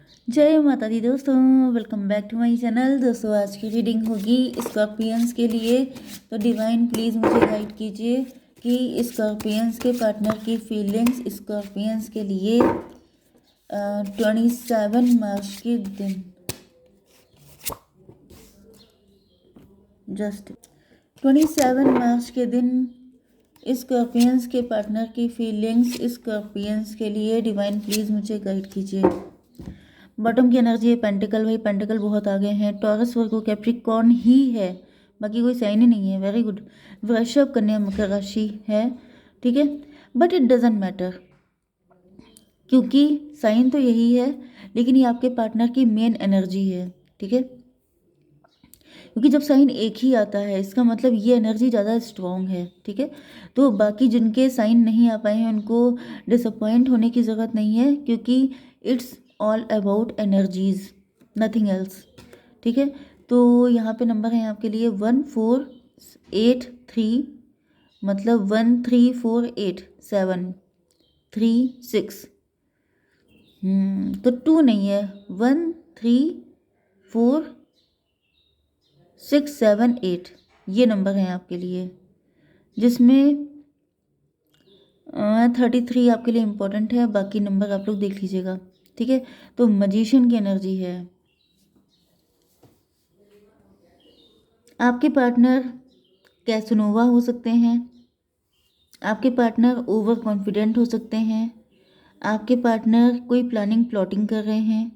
जय माता दी दोस्तों, welcome back to my channel. दोस्तों आज की रीडिंग होगी स्कॉर्पियंस के लिए। तो डिवाइन प्लीज़ मुझे गाइड कीजिए कि स्कॉर्पियंस के पार्टनर की फीलिंग्स स्कॉर्पियंस के लिए 27 मार्च के दिन, जस्ट 27 मार्च के दिन स्कॉर्पियंस के पार्टनर की फीलिंग्स स्कॉर्पियंस के लिए डिवाइन प्लीज़ मुझे गाइड कीजिए। बॉटम की एनर्जी है पेंटिकल, भाई पेंटिकल बहुत आगे हैं। टॉरस वर्गो कैप्रिकॉर्न ही है, बाकी कोई साइन ही नहीं है। Very good. वृषभ कन्या मकर राशि है, ठीक है, बट इट डजेंट मैटर क्योंकि साइन तो यही है, लेकिन ये आपके पार्टनर की मेन एनर्जी है, ठीक है। क्योंकि जब साइन एक ही आता है इसका मतलब ये एनर्जी ज़्यादा स्ट्रॉन्ग है, ठीक है। तो बाकी जिनके साइन नहीं आ पाए हैं उनको डिसअपॉइंट होने की ज़रूरत नहीं है, क्योंकि it's all about energies, nothing else, ठीक है। तो यहाँ पे नंबर है आपके लिए 1483, मतलब 1348736। तो 2 नहीं है, 13467 ये नंबर है आपके लिए, जिसमें 33 आपके लिए इम्पोर्टेंट है। बाकी नंबर आप लोग देख लीजिएगा, ठीक है। तो मजिशियन की एनर्जी है। आपके पार्टनर कैसनोवा हो सकते हैं, आपके पार्टनर ओवर कॉन्फिडेंट हो सकते हैं, आपके पार्टनर कोई प्लानिंग प्लॉटिंग कर रहे हैं,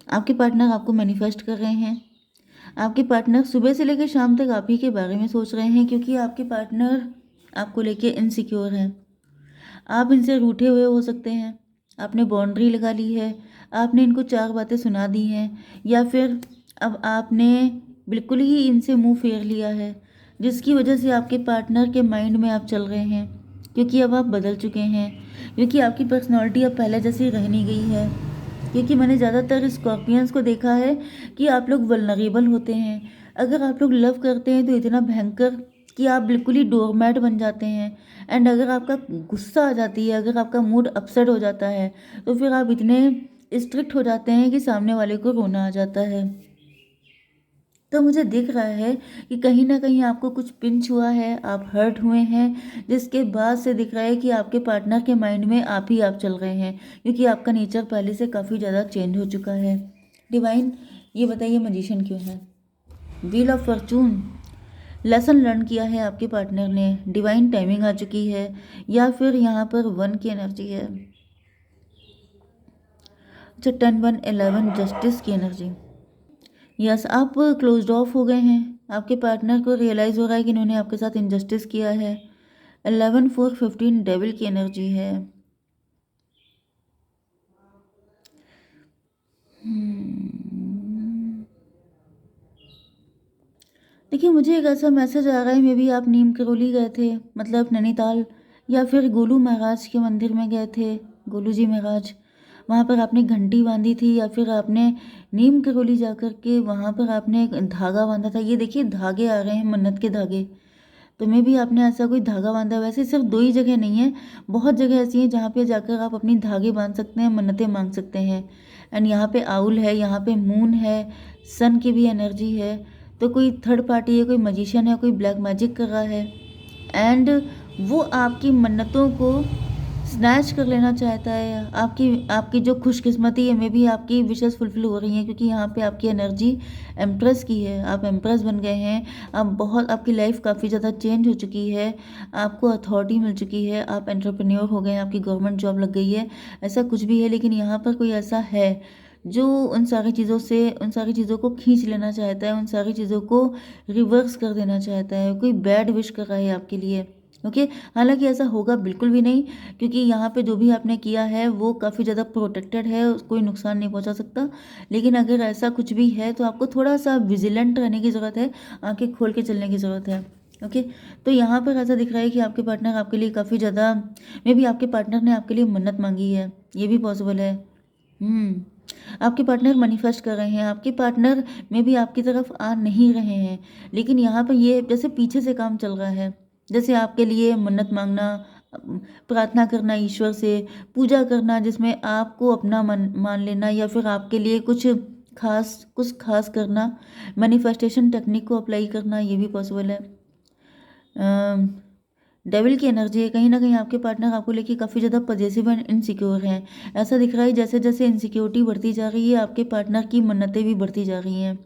आपके पार्टनर आपको मैनिफेस्ट कर रहे हैं, आपके पार्टनर सुबह से लेकर शाम तक आप ही के बारे में सोच रहे हैं, क्योंकि आपके पार्टनर आपको लेके इनसिक्योर हैं। आप इनसे रूठे हुए हो सकते हैं, आपने बाउंड्री लगा ली है, आपने इनको 4 बातें सुना दी हैं, या फिर अब आपने बिल्कुल ही इनसे मुंह फेर लिया है, जिसकी वजह से आपके पार्टनर के माइंड में आप चल रहे हैं, क्योंकि अब आप बदल चुके हैं, क्योंकि आपकी पर्सनालिटी अब पहले जैसी रह नहीं गई है। क्योंकि मैंने ज़्यादातर स्कॉर्पियंस को देखा है कि आप लोग वल्नरेबल होते हैं। अगर आप लोग लव करते हैं तो इतना भयंकर कि आप बिल्कुल ही डोरमैट बन जाते हैं। एंड अगर आपका गुस्सा आ जाती है, अगर आपका मूड अपसेट हो जाता है, तो फिर आप इतने स्ट्रिक्ट हो जाते हैं कि सामने वाले को रोना आ जाता है। तो मुझे दिख रहा है कि कहीं ना कहीं आपको कुछ पिंच हुआ है, आप हर्ट हुए हैं, जिसके बाद से दिख रहा है कि आपके पार्टनर के माइंड में आप ही आप चल रहे हैं, क्योंकि आपका नेचर पहले से काफ़ी ज़्यादा चेंज हो चुका है। डिवाइन ये बताइए मजिशियन क्यों है? Wheel of Fortune, lesson learn किया है आपके पार्टनर ने, डिवाइन टाइमिंग आ चुकी है, या फिर यहाँ पर 1 की एनर्जी है। अच्छा 10 1 11 जस्टिस की एनर्जी। यस, आप क्लोज्ड ऑफ हो गए हैं, आपके पार्टनर को रियलाइज़ हो रहा है कि इन्होंने आपके साथ इनजस्टिस किया है। 11 4 15 डेविल की एनर्जी है। देखिए मुझे एक ऐसा मैसेज आ रहा है, मे बी आप नीम करोली गए थे, मतलब नैनीताल, या फिर गोलू महाराज के मंदिर में गए थे, गोलू जी महाराज, वहाँ पर आपने घंटी बांधी थी, या फिर आपने नीम करोली जा कर के वहाँ पर आपने एक धागा बांधा था। ये देखिए धागे आ रहे हैं, मन्नत के धागे। तो मे भी आपने ऐसा कोई धागा बांधा। वैसे सिर्फ 2 ही जगह नहीं है, बहुत जगह ऐसी हैं जहाँ पे जाकर आप अपनी धागे बांध सकते हैं, मन्नतें मांग सकते हैं। एंड यहाँ पे आउल है, यहाँ पे मून है, सन की भी एनर्जी है। तो कोई थर्ड पार्टी है, कोई मजिशियन है, कोई ब्लैक मैजिक कर रहा है, एंड वो आपकी मन्नतों को स्नैच कर लेना चाहता है। आपकी आपकी जो खुशकिस्मती है, में भी आपकी विशेस फुलफिल हो रही हैं, क्योंकि यहाँ पे आपकी एनर्जी एम्प्रेस की है, आप एम्प्रेस बन गए हैं। आप बहुत, आपकी लाइफ काफ़ी ज़्यादा चेंज हो चुकी है, आपको अथॉरिटी मिल चुकी है, आप एंटरप्रेन्योर हो गए हैं, आपकी गवर्नमेंट जॉब लग गई है, ऐसा कुछ भी है। लेकिन यहाँ पर कोई ऐसा है जो उन सारी चीज़ों से, उन सारी चीज़ों को खींच लेना चाहता है, उन सारी चीज़ों को रिवर्स कर देना चाहता है, कोई बैड विश कर रहा है आपके लिए। ओके, हालांकि ऐसा होगा बिल्कुल भी नहीं, क्योंकि यहाँ पे जो भी आपने किया है वो काफ़ी ज़्यादा प्रोटेक्टेड है, कोई नुकसान नहीं पहुँचा सकता। लेकिन अगर ऐसा कुछ भी है तो आपको थोड़ा सा विजिलेंट रहने की ज़रूरत है, आंखें खोल के चलने की ज़रूरत है। ओके, तो यहाँ पर ऐसा दिख रहा है कि आपके पार्टनर आपके लिए काफ़ी ज़्यादा, मे बी आपके पार्टनर ने आपके लिए मन्नत मांगी है, ये भी पॉसिबल है। आपके पार्टनर मैनिफेस्ट कर रहे हैं, आपके पार्टनर में भी आपकी तरफ आ नहीं रहे हैं, लेकिन यहाँ पर ये जैसे पीछे से काम चल रहा है, जैसे आपके लिए मन्नत मांगना, प्रार्थना करना ईश्वर से, पूजा करना जिसमें आपको अपना मन मान लेना या फिर आपके लिए कुछ खास करना, मैनिफेस्टेशन टेक्निक को अप्लाई करना, ये भी पॉसिबल है। डेविल की एनर्जी है, कहीं ना कहीं आपके पार्टनर आपको लेके काफ़ी ज़्यादा पजेसिव एंड इनसिक्योर हैं। ऐसा दिख रहा है जैसे जैसे इनसिक्योरिटी बढ़ती जा रही है आपके पार्टनर की मन्नतें भी बढ़ती जा रही हैं।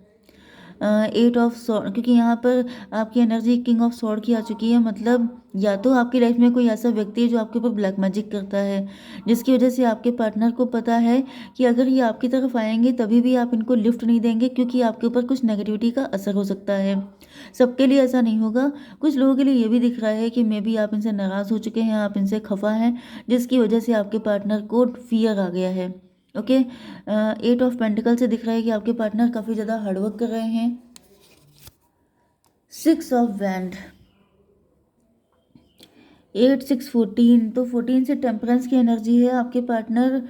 8 ऑफ सॉर्ड, क्योंकि यहाँ पर आपकी एनर्जी किंग ऑफ सॉर्ड की आ चुकी है, मतलब या तो आपकी लाइफ में कोई ऐसा व्यक्ति है जो आपके ऊपर ब्लैक मैजिक करता है, जिसकी वजह से आपके पार्टनर को पता है कि अगर ये आपकी तरफ आएंगे तभी भी आप इनको लिफ्ट नहीं देंगे, क्योंकि आपके ऊपर कुछ नेगेटिविटी का असर हो सकता है। सबके लिए ऐसा नहीं होगा, कुछ लोगों के लिए ये भी दिख रहा है कि मे बी आप इनसे नाराज़ हो चुके हैं, आप इनसे खफा हैं, जिसकी वजह से आपके पार्टनर को फियर आ गया है। ओके, 8 ऑफ पेंटिकल से दिख रहा है कि आपके पार्टनर काफ़ी ज़्यादा हार्डवर्क कर रहे हैं। 6 ऑफ वैंड, 8 6 14, तो 14 से टेम्परेंस की एनर्जी है। आपके पार्टनर,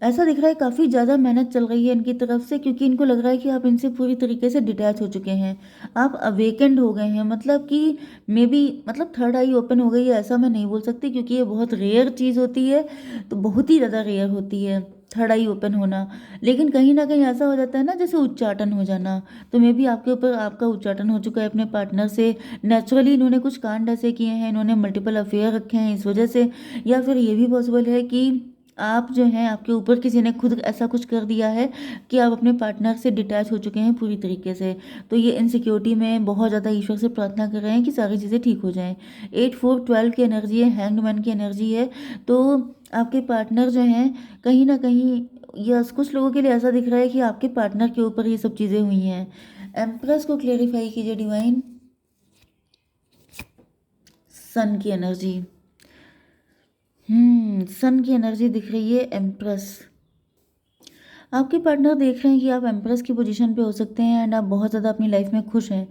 ऐसा दिख रहा है काफ़ी ज़्यादा मेहनत चल रही है इनकी तरफ से, क्योंकि इनको लग रहा है कि आप इनसे पूरी तरीके से डिटैच हो चुके हैं, आप अवेकेंड हो गए हैं, मतलब कि मे बी मतलब थर्ड आई ओपन हो गई है, ऐसा मैं नहीं बोल सकती क्योंकि ये बहुत रेयर चीज़ होती है, तो बहुत ही ज़्यादा रेयर होती है थर्ड आई ओपन होना। लेकिन कहीं ना कहीं ऐसा हो जाता है ना जैसे उच्चाटन हो जाना, तो मे बी आपके ऊपर आपका उच्चाटन हो चुका है अपने पार्टनर से। नेचुरली इन्होंने कुछ कांड ऐसे किए हैं, इन्होंने मल्टीपल अफेयर रखे हैं इस वजह से, या फिर ये भी पॉसिबल है कि आप जो हैं आपके ऊपर किसी ने खुद ऐसा कुछ कर दिया है कि आप अपने पार्टनर से डिटैच हो चुके हैं पूरी तरीके से। तो ये इनसिक्योरिटी में बहुत ज़्यादा ईश्वर से प्रार्थना कर रहे हैं कि सारी चीज़ें ठीक हो जाएं। 8 4 12 की एनर्जी है, हैंगमैन की एनर्जी है, तो आपके पार्टनर जो हैं कहीं ना कहीं, यस कुछ लोगों के लिए ऐसा दिख रहा है कि आपके पार्टनर के ऊपर ये सब चीज़ें हुई हैं। एम्प्रेस को क्लेरिफाई कीजिए डिवाइन। सन की एनर्जी, सन की एनर्जी दिख रही है एम्प्रेस। आपके पार्टनर देख रहे हैं कि आप एम्प्रेस की पोजीशन पे हो सकते हैं एंड आप बहुत ज़्यादा अपनी लाइफ में खुश हैं।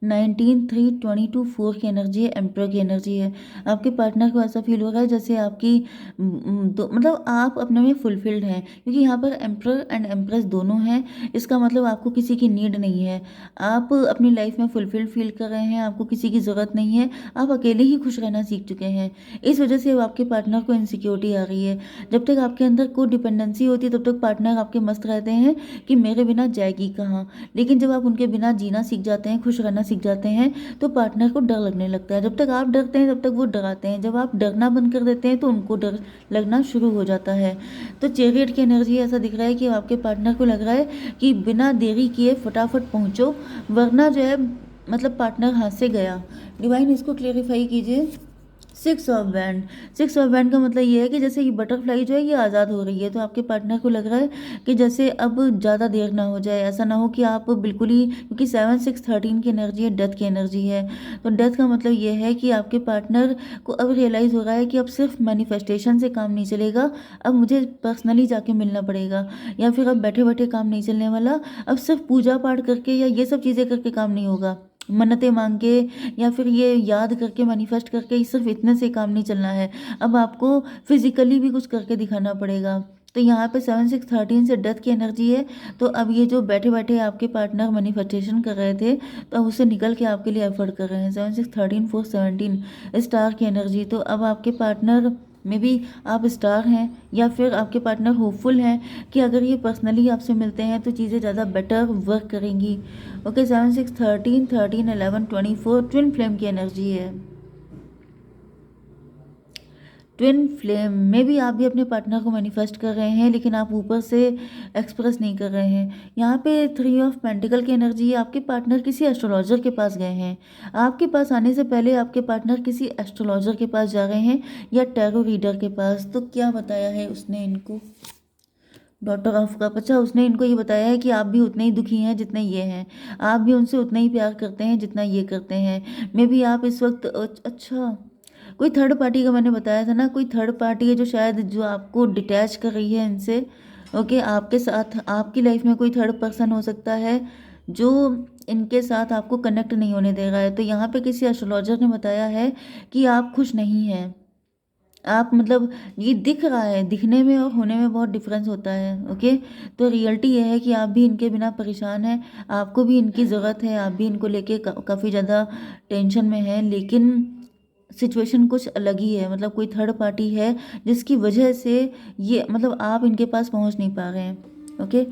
19 3 22 4 की एनर्जी है, एम्पर की एनर्जी है। आपके पार्टनर को ऐसा फील हो रहा है जैसे आपकी मतलब आप अपने में फुलफिल्ड हैं, क्योंकि यहाँ पर एम्पर एंड एम्प्रेस दोनों हैं। इसका मतलब आपको किसी की नीड नहीं है, आप अपनी लाइफ में फुलफिल्ड फील कर रहे हैं, आपको किसी की ज़रूरत नहीं है, आप अकेले ही खुश रहना सीख चुके हैं। इस वजह से अब आपके पार्टनर को इनसिक्योरिटी आ रही है। जब तक आपके अंदर कोई डिपेंडेंसी होती है तब तक पार्टनर आपके मस्त रहते हैं कि मेरे बिना जाएगी कहाँ, लेकिन जब आप उनके बिना जीना सीख जाते हैं, खुश रहना सीख जाते हैं, तो पार्टनर को डर लगने लगता है। जब तक आप डरते हैं तब तक वो डराते हैं, जब आप डरना बंद कर देते हैं तो उनको डर लगना शुरू हो जाता है। तो चैरियट की एनर्जी ऐसा दिख रहा है कि आपके पार्टनर को लग रहा है कि बिना देरी किए फटाफट पहुँचो, वरना जो है मतलब पार्टनर हाथ से गया। डिवाइन इसको क्लेरिफाई कीजिए। 6 ऑफ बैंड, 6 ऑफ बैंड का मतलब ये है कि जैसे ये बटरफ्लाई जो है ये आज़ाद हो रही है, तो आपके पार्टनर को लग रहा है कि जैसे अब ज़्यादा देर ना हो जाए, ऐसा ना हो कि आप बिल्कुल ही, क्योंकि 7 6 13 की एनर्जी है, डेथ की एनर्जी है, तो डेथ का मतलब ये है कि आपके पार्टनर को अब रियलाइज़ हो रहा है कि अब सिर्फ मैनिफेस्टेशन से काम नहीं चलेगा, अब मुझे पर्सनली जाके मिलना पड़ेगा, या फिर अब बैठे बैठे काम नहीं चलने वाला, अब सिर्फ पूजा पाठ करके या ये सब चीज़ें करके काम नहीं होगा, मन्नतें मांग के या फिर ये याद करके मैनिफेस्ट करके सिर्फ इतने से काम नहीं चलना है, अब आपको फिजिकली भी कुछ करके दिखाना पड़ेगा। तो यहाँ पे 7 6 13 से डेथ की एनर्जी है, तो अब ये जो बैठे बैठे आपके पार्टनर मैनिफेस्टेशन कर रहे थे, तो अब उससे निकल के आपके लिए एफर्ट कर रहे हैं। 7 6 13 4 17 स्टार की एनर्जी, तो अब आपके पार्टनर में भी आप स्टार हैं, या फिर आपके पार्टनर होपफुल हैं कि अगर ये पर्सनली आपसे मिलते हैं तो चीज़ें ज़्यादा बेटर वर्क करेंगी। ओके, 7 6 13 13 11 24 ट्विन फ्लेम की एनर्जी है। ट्विन फ्लेम में भी आप भी अपने पार्टनर को मैनिफेस्ट कर रहे हैं, लेकिन आप ऊपर से एक्सप्रेस नहीं कर रहे हैं। यहाँ पे 3 ऑफ पेंटिकल की एनर्जी है, आपके पार्टनर किसी एस्ट्रोलॉजर के पास गए हैं। आपके पास आने से पहले आपके पार्टनर किसी एस्ट्रोलॉजर के पास जा रहे हैं या टैरो रीडर के पास। तो क्या बताया है उसने इनको? डॉटर ऑफ कप, अच्छा उसने इनको ये बताया है कि आप भी उतने ही दुखी हैं जितने ये हैं, आप भी उनसे उतना ही प्यार करते हैं जितना ये करते हैं। मे बी आप इस वक्त अच्छा कोई थर्ड पार्टी का मैंने बताया था ना, कोई थर्ड पार्टी है जो शायद जो आपको डिटैच कर रही है इनसे। ओके, आपके साथ आपकी लाइफ में कोई थर्ड पर्सन हो सकता है जो इनके साथ आपको कनेक्ट नहीं होने दे रहा है। तो यहाँ पे किसी एस्ट्रोलॉजर ने बताया है कि आप खुश नहीं हैं, आप मतलब ये दिख रहा है, दिखने में और होने में बहुत डिफरेंस होता है। ओके, तो रियलिटी ये है कि आप भी इनके बिना परेशान हैं, आपको भी इनकी ज़रूरत है, आप भी इनको लेके काफ़ी ज़्यादा टेंशन में हैं, लेकिन सिचुएशन कुछ अलग ही है, मतलब कोई थर्ड पार्टी है जिसकी वजह से ये मतलब आप इनके पास पहुंच नहीं पा रहे हैं। ओके,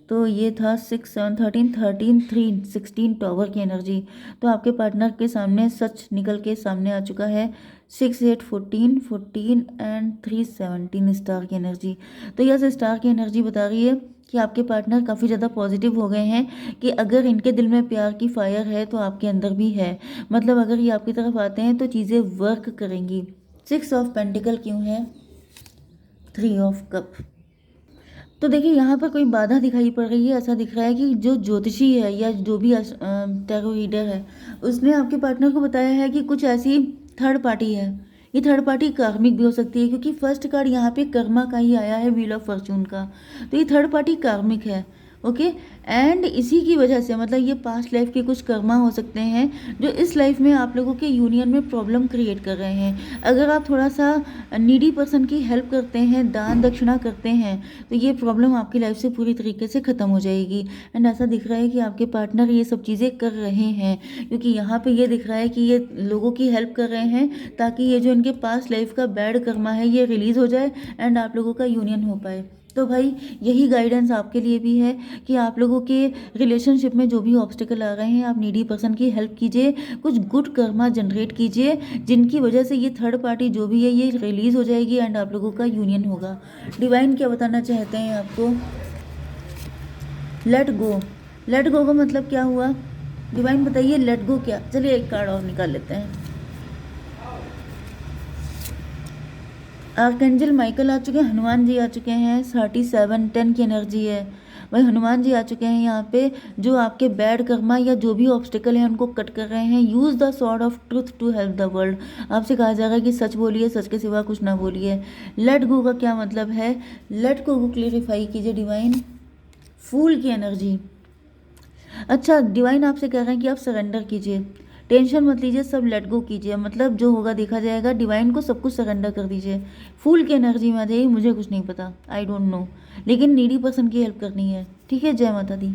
तो ये था 6 7 13 13 3 16 टॉवर की एनर्जी। तो आपके पार्टनर के सामने सच निकल के सामने आ चुका है। 6 8 14 14 एंड 3 17 स्टार की एनर्जी। तो यह स्टार की एनर्जी बता रही है कि आपके पार्टनर काफ़ी ज़्यादा पॉजिटिव हो गए हैं कि अगर इनके दिल में प्यार की फायर है तो आपके अंदर भी है। मतलब अगर ये आपकी तरफ आते हैं तो चीज़ें वर्क करेंगी। 6 ऑफ पेंटिकल क्यों है? 3 ऑफ कप। तो देखिए यहाँ पर कोई बाधा दिखाई पड़ रही है। ऐसा दिख रहा है कि जो ज्योतिषी है या जो भी टैरो रीडर है उसने आपके पार्टनर को बताया है कि कुछ ऐसी थर्ड पार्टी है। ये थर्ड पार्टी कार्मिक भी हो सकती है क्योंकि फर्स्ट कार्ड यहाँ पे कर्मा का ही आया है, व्हील ऑफ फॉर्चून का। तो ये थर्ड पार्टी कार्मिक है। ओके, एंड इसी की वजह से मतलब ये पास्ट लाइफ के कुछ कर्मा हो सकते हैं जो इस लाइफ में आप लोगों के यूनियन में प्रॉब्लम क्रिएट कर रहे हैं। अगर आप थोड़ा सा नीडी पर्सन की हेल्प करते हैं, दान दक्षिणा करते हैं, तो ये प्रॉब्लम आपकी लाइफ से पूरी तरीके से ख़त्म हो जाएगी। एंड ऐसा दिख रहा है कि आपके पार्टनर ये सब चीज़ें कर रहे हैं क्योंकि यहाँ पे ये दिख रहा है कि ये लोगों की हेल्प कर रहे हैं ताकि ये जो इनके पास्ट लाइफ का बैड कर्मा है ये रिलीज़ हो जाए एंड आप लोगों का यूनियन हो पाए। तो भाई यही गाइडेंस आपके लिए भी है कि आप लोगों के रिलेशनशिप में जो भी ऑब्स्टिकल आ रहे हैं आप नीडी पर्सन की हेल्प कीजिए, कुछ गुड कर्मा जनरेट कीजिए जिनकी वजह से ये थर्ड पार्टी जो भी है ये रिलीज़ हो जाएगी एंड आप लोगों का यूनियन होगा। डिवाइन क्या बताना चाहते हैं आपको? Let go. लेट गो का मतलब क्या हुआ? डिवाइन बताइए लेट गो क्या। चलिए एक कार्ड और निकाल लेते हैं। आर्कएंजल माइकल आ चुके हैं, हनुमान जी आ चुके हैं। 37 10 की एनर्जी है भाई। हनुमान जी आ चुके हैं यहाँ पे, जो आपके बैड कर्मा या जो भी ऑब्स्टिकल हैं उनको कट कर रहे हैं। Use the sword of truth to help the world. आपसे कहा जा रहा है कि सच बोलिए, सच के सिवा कुछ ना बोलिए। लेट गो का क्या मतलब है? लेट गो को क्लेरिफाई कीजिए डिवाइन। फूल की एनर्जी। अच्छा, डिवाइन आपसे कह रहे हैं कि आप सरेंडर कीजिए, टेंशन मत लीजिए, सब लेट गो कीजिए। मतलब जो होगा देखा जाएगा। डिवाइन को सब कुछ सरेंडर कर दीजिए। फूल की एनर्जी में आ जाइए। मुझे कुछ नहीं पता, आई डोंट नो, लेकिन नीडी पर्सन की हेल्प करनी है। ठीक है, जय माता दी।